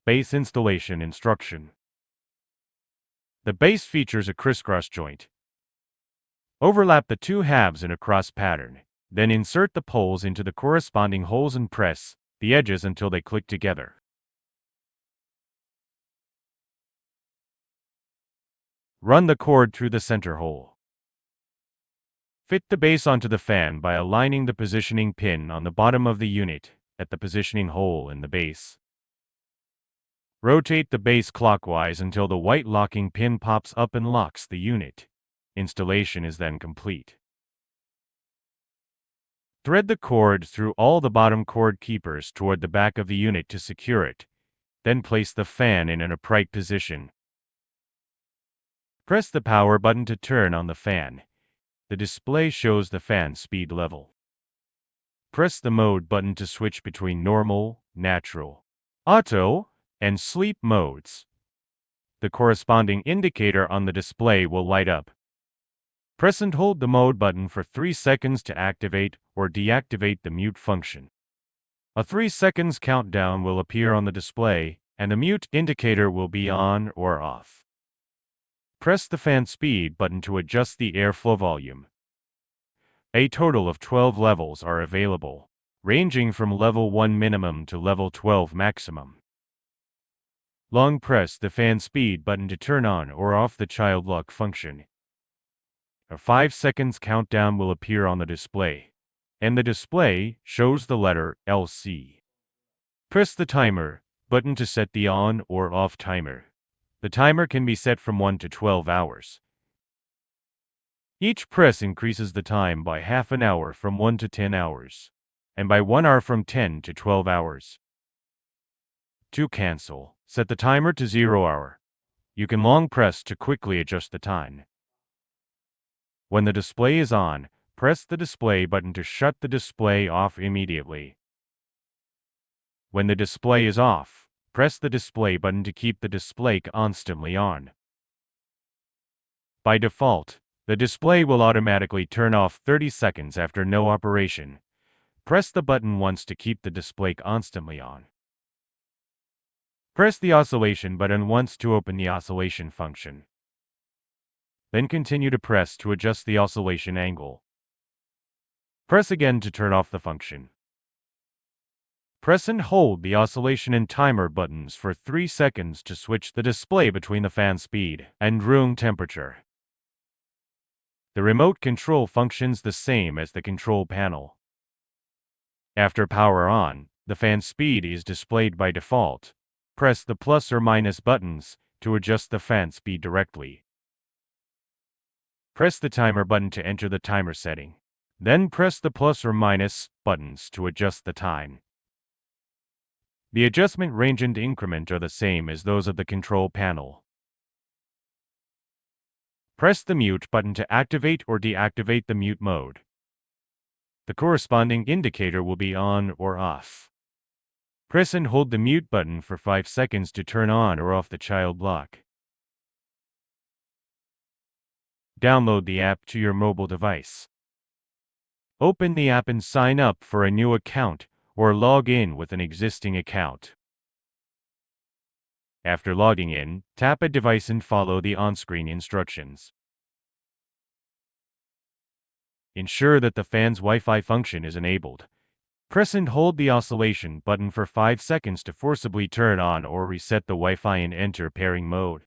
Base installation instruction. The base features a crisscross joint. Overlap the two halves in a cross pattern. Then insert the poles into the corresponding holes and press the edges until they click together. Run the cord through the center hole. Fit the base onto the fan by aligning the positioning pin on the bottom of the unit at the positioning hole in the base. Rotate the base clockwise until the white locking pin pops up and locks the unit. Installation is then complete. Thread the cord through all the bottom cord keepers toward the back of the unit to secure it. Then place the fan in an upright position. Press the power button to turn on the fan. The display shows the fan speed level. Press the mode button to switch between normal, natural, auto, and sleep modes. The corresponding indicator on the display will light up. Press and hold the mode button for 3 seconds to activate or deactivate the mute function. A 3 seconds countdown will appear on the display, and the mute indicator will be on or off. Press the fan speed button to adjust the airflow volume. A total of 12 levels are available, ranging from level 1 minimum to level 12 maximum. Long press the fan speed button to turn on or off the child lock function. A 5 seconds countdown will appear on the display, and the display shows the letter LC. Press the timer button to set the on or off timer. The timer can be set from 1 to 12 hours. Each press increases the time by half an hour from 1 to 10 hours, and by 1 hour from 10 to 12 hours. To cancel, set the timer to 0 hour. You can long press to quickly adjust the time. When the display is on, press the display button to shut the display off immediately. When the display is off, press the display button to keep the display constantly on. By default, the display will automatically turn off 30 seconds after no operation. Press the button once to keep the display constantly on. Press the oscillation button once to open the oscillation function. Then continue to press to adjust the oscillation angle. Press again to turn off the function. Press and hold the oscillation and timer buttons for 3 seconds to switch the display between the fan speed and room temperature. The remote control functions the same as the control panel. After power on, the fan speed is displayed by default. Press the plus or minus buttons to adjust the fan speed directly. Press the timer button to enter the timer setting. Then press the plus or minus buttons to adjust the time. The adjustment range and increment are the same as those of the control panel. Press the mute button to activate or deactivate the mute mode. The corresponding indicator will be on or off. Press and hold the mute button for 5 seconds to turn on or off the child lock. Download the app to your mobile device. Open the app and sign up for a new account or log in with an existing account. After logging in, tap a device and follow the on-screen instructions. Ensure that the fan's Wi-Fi function is enabled. Press and hold the oscillation button for 5 seconds to forcibly turn on or reset the Wi-Fi and enter pairing mode.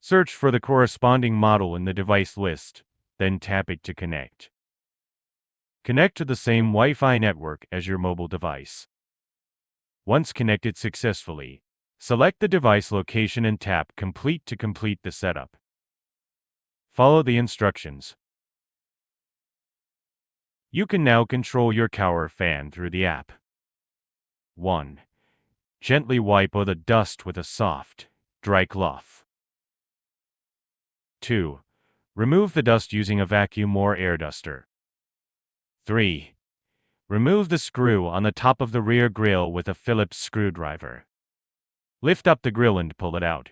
Search for the corresponding model in the device list, then tap it to connect. Connect to the same Wi-Fi network as your mobile device. Once connected successfully, select the device location and tap Complete to complete the setup. Follow the instructions. You can now control your shower fan through the app. 1. Gently wipe away the dust with a soft, dry cloth. 2. Remove the dust using a vacuum or air duster. 3. Remove the screw on the top of the rear grille with a Phillips screwdriver. Lift up the grill and pull it out.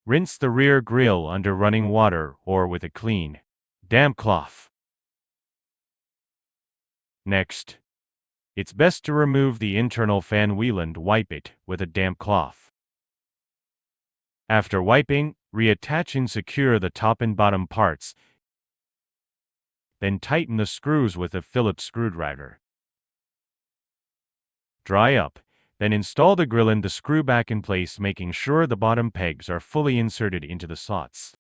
Rinse the rear grille under running water or with a clean, damp cloth. Next, It's best to remove the internal fan wheel and wipe it with a damp cloth. After wiping, reattach and secure the top and bottom parts. Then tighten the screws with a Phillips screwdriver. Dry up. Then install the grill and the screw back in place, making sure the bottom pegs are fully inserted into the slots.